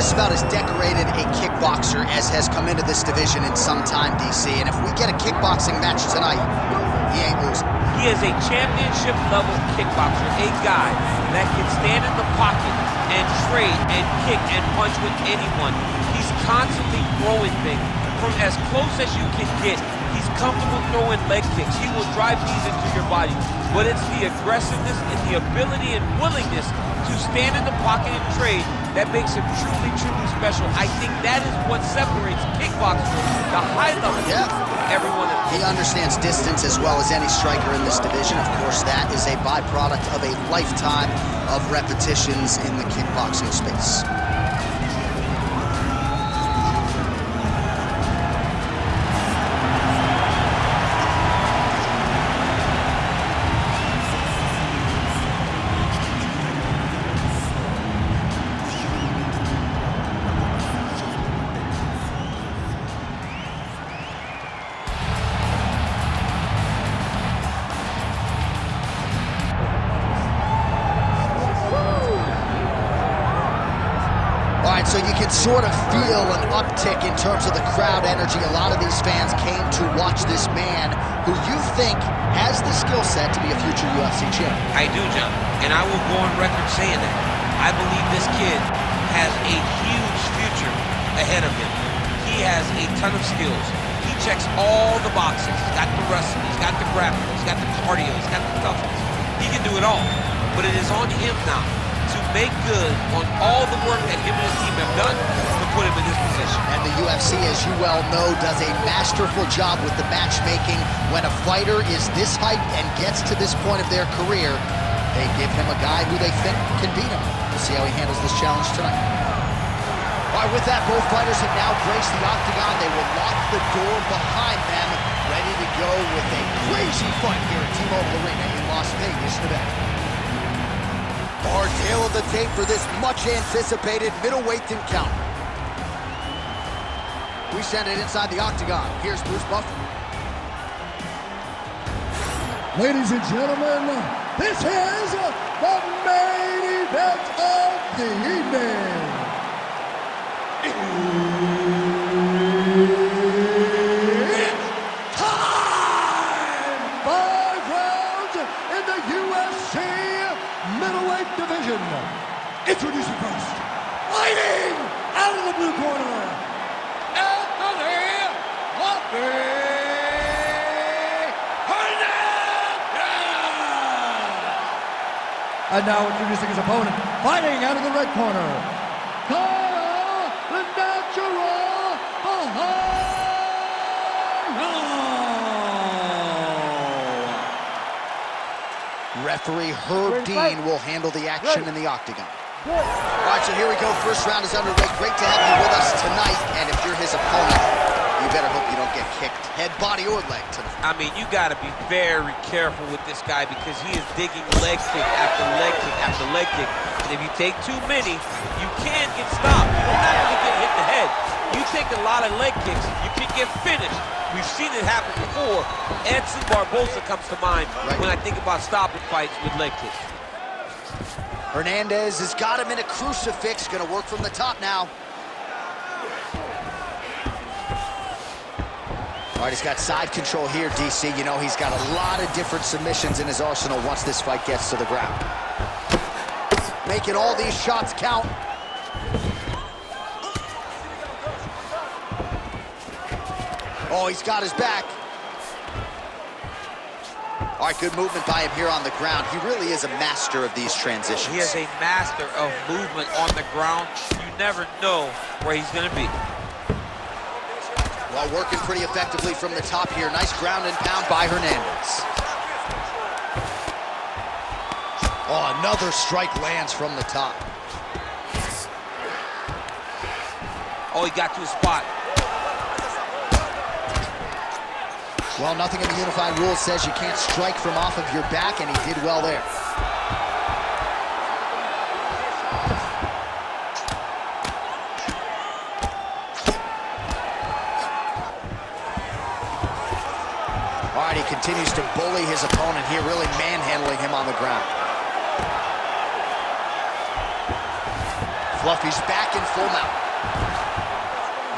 just about as decorated a kickboxer as has come into this division in some time, DC. And if we get a kickboxing match tonight, he ain't losing. He is a championship-level kickboxer, a guy that can stand in the pocket and trade and kick and punch with anyone. He's constantly throwing things from as close as you can get. He's comfortable throwing leg kicks. He will drive these into your body. But it's the aggressiveness and the ability and willingness to stand in the pocket and trade that makes him truly, truly special. I think that is what separates kickboxers, the high level, everyone else. He understands distance as well as any striker in this division. Of course, that is a byproduct of a lifetime of repetitions in the kickboxing space. So you can sort of feel an uptick in terms of the crowd energy. A lot of these fans came to watch this man who you think has the skill set to be a future UFC champion. I do, John, and I will go on record saying that. I believe this kid has a huge future ahead of him. He has a ton of skills. He checks all the boxes. He's got the wrestling, he's got the grappling, he's got the cardio, he's got the toughness. He can do it all, but it is on him now to make good on all the work that him and his team have done to put him in this position. And the UFC, as you well know, does a masterful job with the matchmaking. When a fighter is this height and gets to this point of their career, they give him a guy who they think can beat him. We'll see how he handles this challenge tonight. All right, with that, both fighters have now graced the octagon. They will lock the door behind them, ready to go with a crazy fight here at T-Mobile Arena in Las Vegas, Nevada. Our tail of the tape for this much-anticipated middleweight encounter. We send it inside the octagon. Here's Bruce Buffer. Ladies and gentlemen, this is the main event of the evening. It's time! 5 rounds in the UFC middleweight division. Introducing first, fighting out of the blue corner, Anthony Hernandez. And now introducing his opponent, fighting out of the red corner, Caio the Natural Borralho. Referee Herb Dean will handle the action in the octagon. All right, so here we go. First round is underway. Great to have you with us tonight. And if you're his opponent, you better hope you don't get kicked head, body, or leg tonight. I mean, you got to be very careful with this guy because he is digging leg kick after leg kick after leg kick. And if you take too many, you can get stopped. You don't have to get hit in the head. You take a lot of leg kicks, you can get finished. We've seen it happen before. Edson Barboza comes to mind when I think about stopping fights with leg kicks. Hernandez has got him in a crucifix. Gonna work from the top now. All right, he's got side control here, DC. You know, he's got a lot of different submissions in his arsenal once this fight gets to the ground. Making all these shots count. Oh, he's got his back. All right, good movement by him here on the ground. He really is a master of these transitions. He is a master of movement on the ground. You never know where he's going to be. Well, working pretty effectively from the top here. Nice ground and pound by Hernandez. Oh, another strike lands from the top. Oh, he got to his spot. Well, nothing in the unified rules says you can't strike from off of your back, and he did well there. All right, he continues to bully his opponent here, really manhandling him on the ground. Fluffy's back in full mount.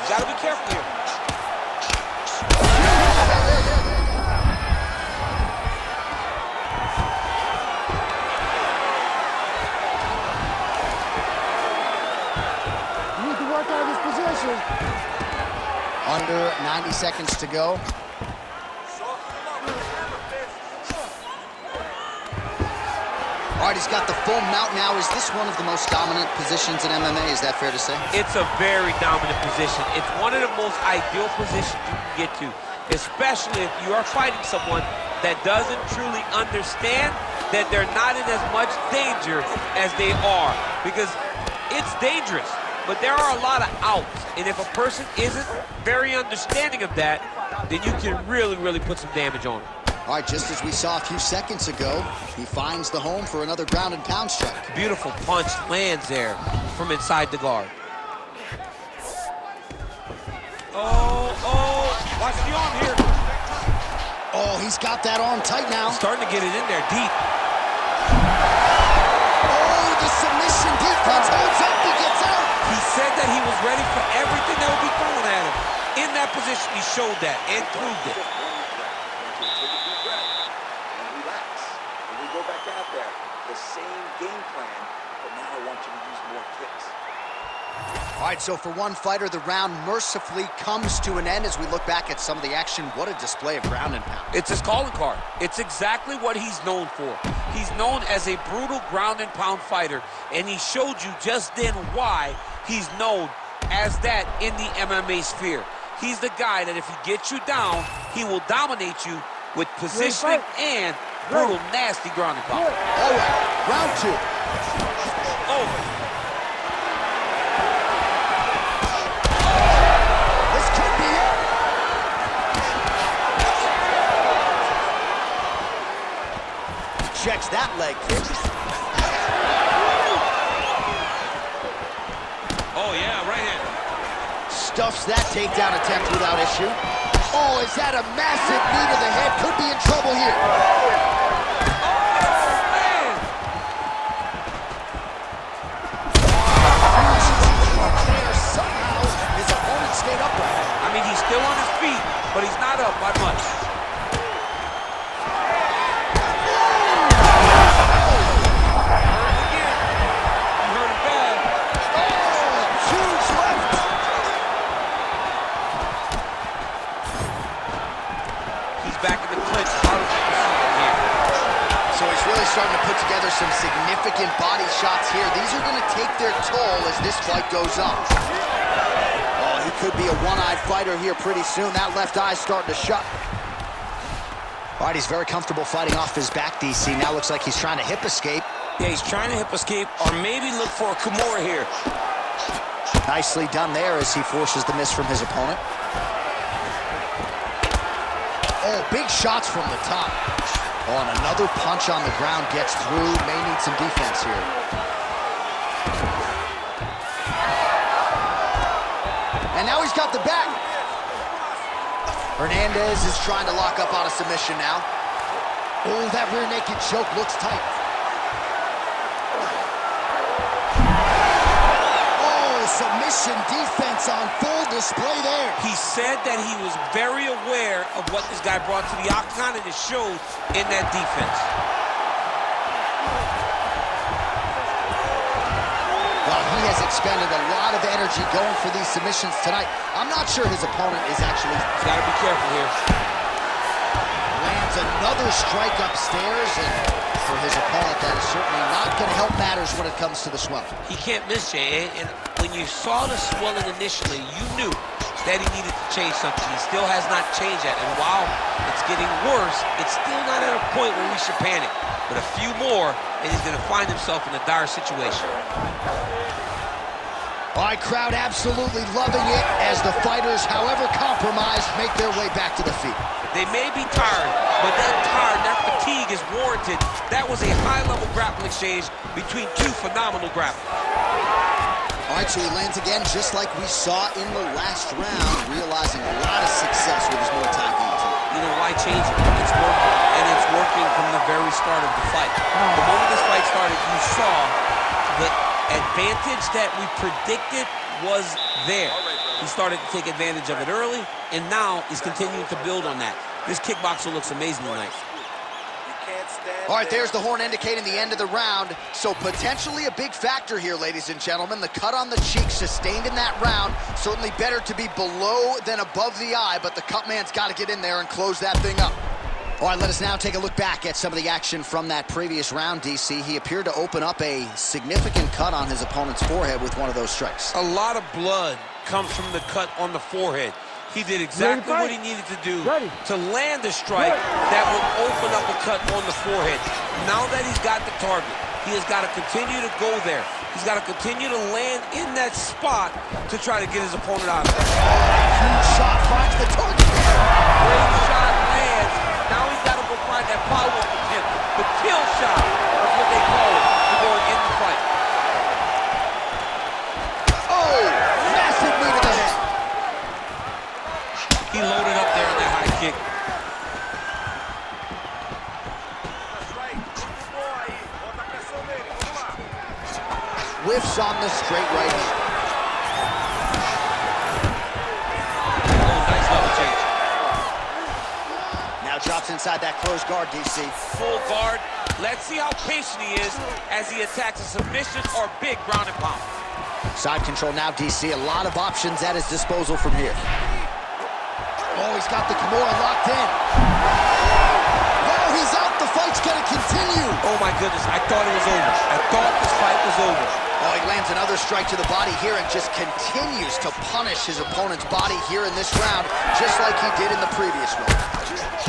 You gotta be careful here. You need to work out of this position. Under 90 seconds to go. All right, he's got the full mount now. Is this one of the most dominant positions in MMA? Is that fair to say? It's a very dominant position. It's one of the most ideal positions you can get to, especially if you are fighting someone that doesn't truly understand that they're not in as much danger as they are. Because it's dangerous, but there are a lot of outs. And if a person isn't very understanding of that, then you can really, really put some damage on them. All right, just as we saw a few seconds ago, he finds the home for another ground and pound strike. Beautiful punch lands there from inside the guard. Oh, watch the arm here. Oh, he's got that arm tight now. Starting to get it in there deep. Oh, the submission defense holds up, he gets out. He said that he was ready for everything that would be thrown at him. In that position, he showed that and proved it. Go back out there, the same game plan, but now I want you to use more kicks. All right, so for one fighter, the round mercifully comes to an end as we look back at some of the action. What a display of ground and pound. It's his calling card. It's exactly what he's known for. He's known as a brutal ground and pound fighter, and he showed you just then why he's known as that in the MMA sphere. He's the guy that if he gets you down, he will dominate you with positioning and brutal, nasty ground and pound. All right, round two. Over. This could be it. Checks that leg kick. Oh, yeah, right hand. Stuffs that takedown attempt without issue. Oh, is that a massive knee to the head? Could be in trouble here. Somehow, his opponent stayed upright. I mean, he's still on his feet, but he's not up by much. Back in the clinch. So he's really starting to put together some significant body shots here. These are going to take their toll as this fight goes on. Oh, he could be a one-eyed fighter here pretty soon. That left eye's starting to shut. All right, he's very comfortable fighting off his back, DC. Now looks like he's trying to hip escape. Yeah, he's trying to hip escape or maybe look for a Kimura here. Nicely done there as he forces the miss from his opponent. Oh, big shots from the top. Oh, and another punch on the ground gets through. May need some defense here. And now he's got the back. Hernandez is trying to lock up on a submission now. Oh, that rear naked choke looks tight. Submission defense on full display there. He said that he was very aware of what this guy brought to the octagon, and it showed in that defense. Well, he has expended a lot of energy going for these submissions tonight. I'm not sure his opponent is actually... He's got to be careful here. Lands another strike upstairs, and for his opponent, that is certainly not going to help matters when it comes to the swelling. He can't miss you, and when you saw the swelling initially, you knew that he needed to change something. He still has not changed that, and while it's getting worse, it's still not at a point where we should panic. But a few more, and he's going to find himself in a dire situation. All right, crowd absolutely loving it as the fighters, however compromised, make their way back to the feet. They may be tired, but that fatigue is warranted. That was a high-level grappling exchange between two phenomenal grapplers. All right, so he lands again just like we saw in the last round, realizing a lot of success with his Muay Thai game tonight. You know, why change it? It's working, and it's working from the very start of the fight. The moment this fight started, you saw the advantage that we predicted was there. He started to take advantage of it early, and now he's continuing to build on that. This kickboxer looks amazing tonight. All right, there's the horn indicating the end of the round. So potentially a big factor here, ladies and gentlemen. The cut on the cheek sustained in that round. Certainly better to be below than above the eye, but the cut man's got to get in there and close that thing up. All right, let us now take a look back at some of the action from that previous round, DC. He appeared to open up a significant cut on his opponent's forehead with one of those strikes. A lot of blood comes from the cut on the forehead. He did exactly what he needed to do to land a strike that would open up a cut on the forehead. Now that he's got the target, he has got to continue to go there. He's got to continue to land in that spot to try to get his opponent out of it. Huge shot finds the target. Great shot lands. Now he's got to go find that follow-up attempt. The kill shot is what they call it to go and end the fight. Oh, massive knee to the head. He loaded up there on that high kick. Whiffs on the straight right hand. Oh, nice level change. Now drops inside that closed guard, DC. Full guard. Let's see how patient he is as he attacks a submission or big ground and pound. Side control now, DC. A lot of options at his disposal from here. Oh, he's got the Kimura locked in. Oh, he's out. The fight's going to continue. Oh, my goodness. I thought it was over. I thought this fight was over. Oh, he lands another strike to the body here and just continues to punish his opponent's body here in this round, just like he did in the previous one.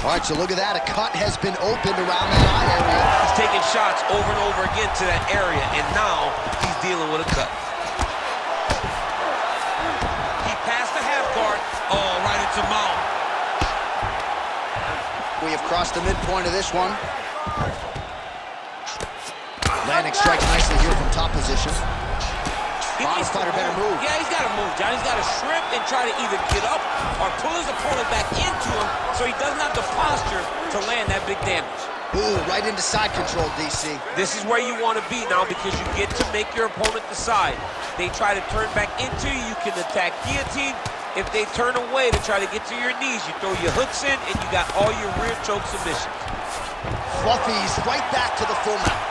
All right, so look at that. A cut has been opened around that eye area. He's taking shots over and over again to that area, and now he's dealing with a cut. He passed the half guard. Oh, right into mount. We have crossed the midpoint of this one. Landing strikes nicely here from top position. Bottom fighter better move. Yeah, he's got to move, John. He's got to shrimp and try to either get up or pull his opponent back into him so he doesn't have the posture to land that big damage. Ooh, right into side control, DC. This is where you want to be now because you get to make your opponent decide. They try to turn back into you, you can attack guillotine. If they turn away to try to get to your knees, you throw your hooks in and you got all your rear choke submissions. Fluffy's right back to the full mount.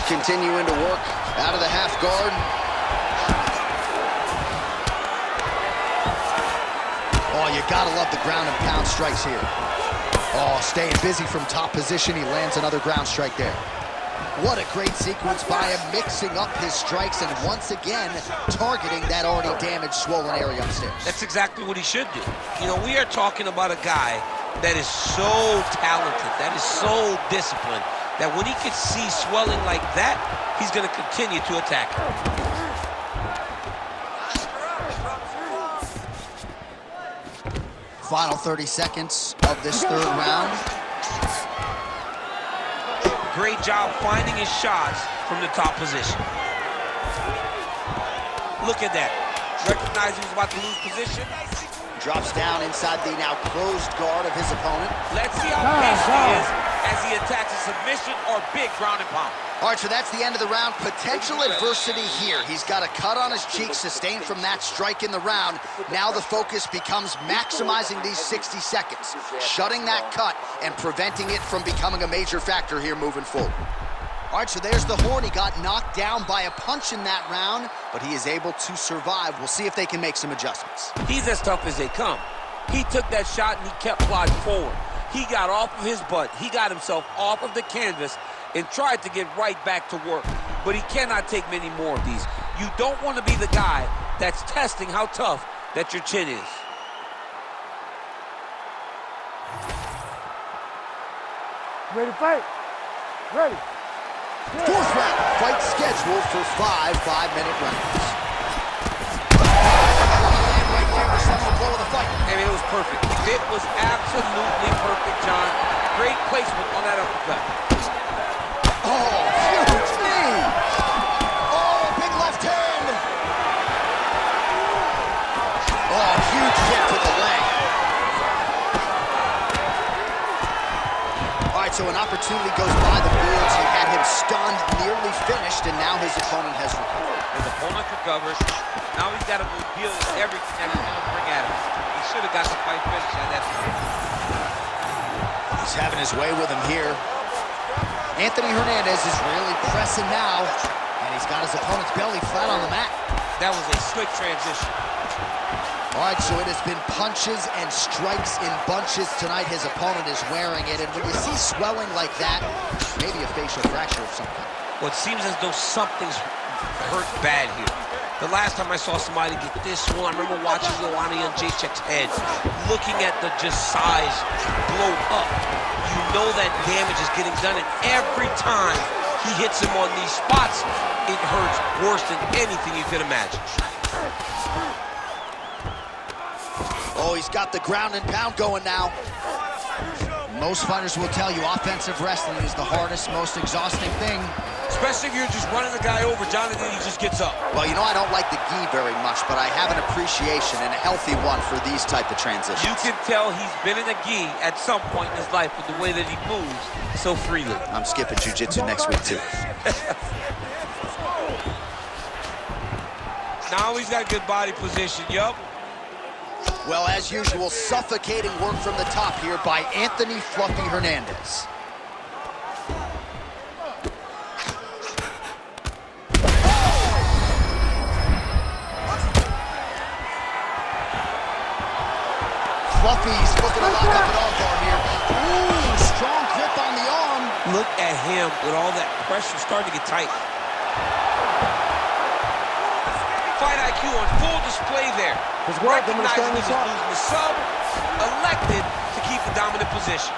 Continuing to work out of the half guard. Oh, you gotta love the ground and pound strikes here. Oh, staying busy from top position. He lands another ground strike there. What a great sequence by him, mixing up his strikes and once again targeting that already damaged, swollen area upstairs. That's exactly what he should do. You know, we are talking about a guy that is so talented, that is so disciplined, that when he can see swelling like that, he's going to continue to attack him. Final 30 seconds of this third round. Great job finding his shots from the top position. Look at that. Recognized he was about to lose position. Drops down inside the now closed guard of his opponent. Let's see how patient he is as he attacks a submission or big ground and pound. All right, so that's the end of the round. Potential adversity here. He's got a cut on his cheek sustained from that strike in the round. Now the focus becomes maximizing these 60 seconds, shutting that cut and preventing it from becoming a major factor here moving forward. All right, so there's the horn. He got knocked down by a punch in that round, but he is able to survive. We'll see if they can make some adjustments. He's as tough as they come. He took that shot and he kept plodding forward. He got off of his butt. He got himself off of the canvas and tried to get right back to work. But he cannot take many more of these. You don't want to be the guy that's testing how tough that your chin is. Ready to fight? Ready. Fourth round, fight scheduled for 5 5-minute rounds. Right there, the central blow of the fight. I mean, it was perfect. It was absolutely perfect, John. Great placement on that uppercut. Oh, huge knee! Oh, big left hand! Oh, huge kick to the leg. All right, right, so an opportunity goes by the Bulls. He had him stunned, nearly finished, and now his opponent has recovered. His opponent recovers. Now he's got to deal with everything that he's going to bring at him. He should have got the fight finished at that point. He's having his way with him here. Anthony Hernandez is really pressing now, and he's got his opponent's belly flat on the mat. That was a slick transition. All right, so it has been punches and strikes in bunches tonight. His opponent is wearing it, and when you see swelling like that, maybe a facial fracture of some kind. Well, it seems as though something's hurt bad here. The last time I saw somebody get this one, I remember watching Joanna Jędrzejczyk's head, looking at the just size blow up. You know that damage is getting done, and every time he hits him on these spots, it hurts worse than anything you could imagine. Oh, he's got the ground and pound going now. Most fighters will tell you offensive wrestling is the hardest, most exhausting thing. Especially if you're just running the guy over, Jonathan, he just gets up. Well, you know, I don't like the gi very much, but I have an appreciation and a healthy one for these type of transitions. You can tell he's been in a gi at some point in his life with the way that he moves so freely. I'm skipping jiu-jitsu next week, too. Now he's got good body position, yup. Well, as usual, suffocating work from the top here by Anthony Fluffy Hernandez. Fluffy's looking to lock up an arm bar here. Ooh, strong grip on the arm. Look at him with all that pressure starting to get tight. Fight IQ on full display there. Recognizing he was losing the sub, elected to keep the dominant position.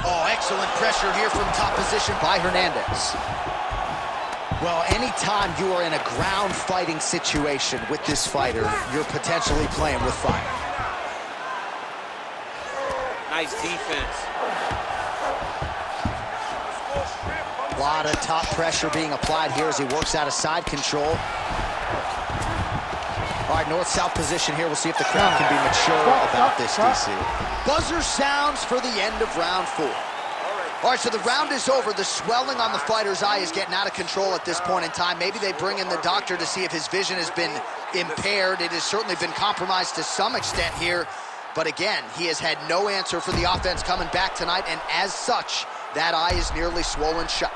Oh, excellent pressure here from top position by Hernandez. Well, anytime you are in a ground fighting situation with this fighter, you're potentially playing with fire. Nice defense. A lot of top pressure being applied here as he works out of side control. All right, north-south position here. We'll see if the crowd can be mature about this, DC. Buzzer sounds for the end of round 4. All right, so the round is over. The swelling on the fighter's eye is getting out of control at this point in time. Maybe they bring in the doctor to see if his vision has been impaired. It has certainly been compromised to some extent here. But again, he has had no answer for the offense coming back tonight, and as such, that eye is nearly swollen shut.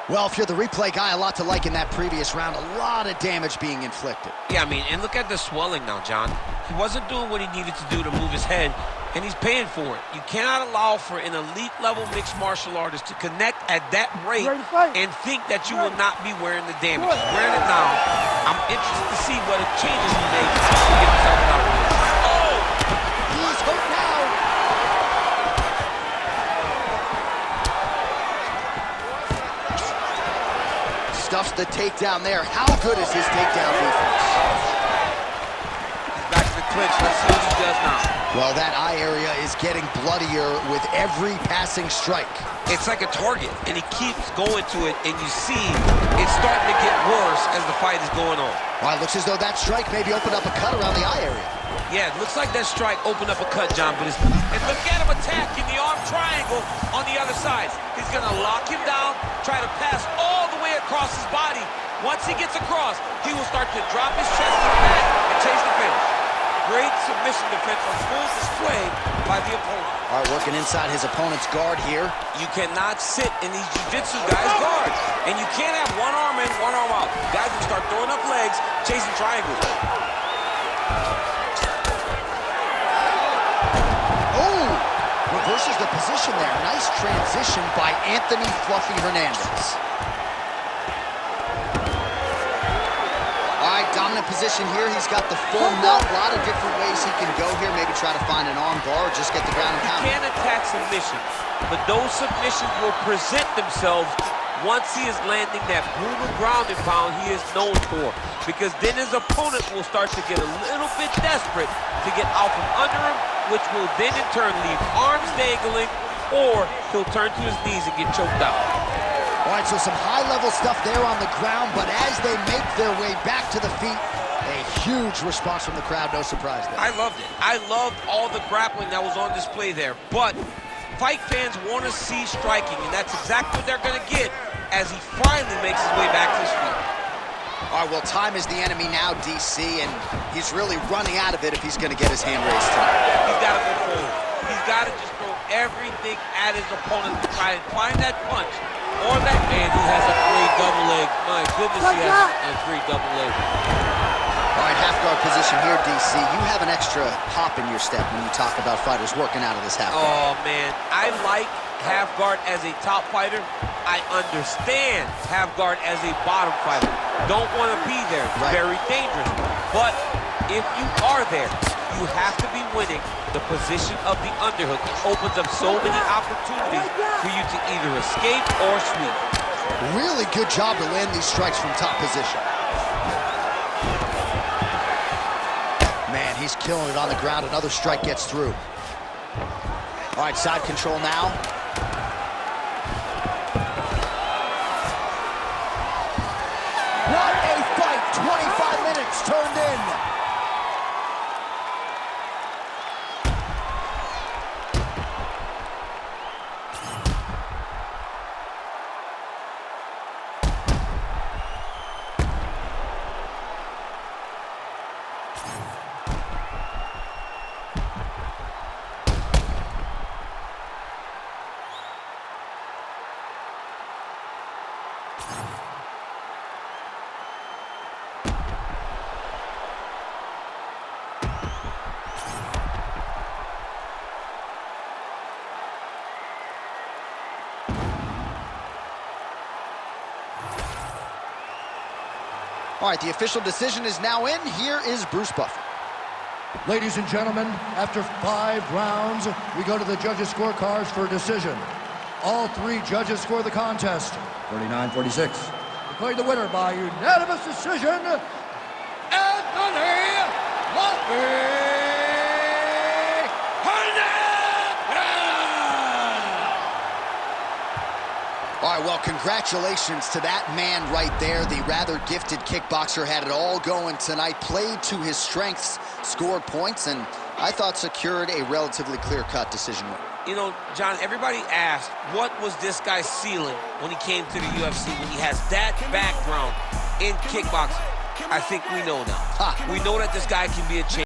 Well, if you're the replay guy, a lot to like in that previous round. A lot of damage being inflicted. Yeah, I mean, and look at the swelling now, John. He wasn't doing what he needed to do to move his head, and he's paying for it. You cannot allow for an elite-level mixed martial artist to connect at that rate and think that you will not be wearing the damage. He's wearing it now. I'm interested to see what changes he makes to get himself out of this. Oh! He's hurt now. Stuffs the takedown there. How good is his takedown defense? He's back to the clinch. Let's see what he does now. Well, that eye area is getting bloodier with every passing strike. It's like a target, and he keeps going to it, and you see it's starting to get worse as the fight is going on. Well, it looks as though that strike maybe opened up a cut around the eye area. Yeah, it looks like that strike opened up a cut, John, but and look at him attacking the arm triangle on the other side. He's gonna lock him down, try to pass all the way across his body. Once he gets across, he will start to drop his chest to the mat and chase the finish. Great submission defense on full display by the opponent. All right, working inside his opponent's guard here. You cannot sit in these jiu-jitsu guys' guards, and you can't have one arm in, one arm out. Guys will start throwing up legs, chasing triangles. Reverses the position there. Nice transition by Anthony Fluffy Hernandez. All right, dominant position here. He's got the full mount. A lot of different ways he can go here. Maybe try to find an arm bar or just get the ground and pound. He can attack submission, but those submissions will present themselves once he is landing that brutal ground and pound he is known for. Because then his opponent will start to get a little bit desperate to get out from under him, which will then in turn leave arms dangling, or he'll turn to his knees and get choked out. All right, so some high-level stuff there on the ground, but as they make their way back to the feet, Huge response from the crowd, no surprise there. I loved it. I loved all the grappling that was on display there. But fight fans want to see striking, and that's exactly what they're going to get as he finally makes his way back to his feet. All right, well, time is the enemy now, DC, and he's really running out of it if he's going to get his hand raised tonight. He's got to go forward. He's got to just throw everything at his opponent to try and find that punch or that. And he has a great double leg. My goodness, he has a great double leg. All right, half guard position here, DC. You have an extra hop in your step when you talk about fighters working out of this half guard. Oh, man. I like half guard as a top fighter. I understand half guard as a bottom fighter. Don't want to be there. It's very dangerous. But if you are there, you have to be winning the position of the underhook. It opens up so many opportunities for you to either escape or sweep. Really good job to land these strikes from top position. Man, he's killing it on the ground. Another strike gets through. All right, side control now. What a fight! 25 minutes turned in. All right, the official decision is now in. Here is Bruce Buffer. Ladies and gentlemen, after 5 rounds, we go to the judges' scorecards for a decision. All 3 judges score the contest 49-46. Declaring the winner by unanimous decision, Anthony Hernandez! All right, well, congratulations to that man right there. The rather gifted kickboxer had it all going tonight, played to his strengths, scored points, and I thought secured a relatively clear-cut decision win. You know, John, everybody asked, what was this guy's ceiling when he came to the UFC, when he has that background in kickboxing? I think we know now. We know that this guy can be a champion.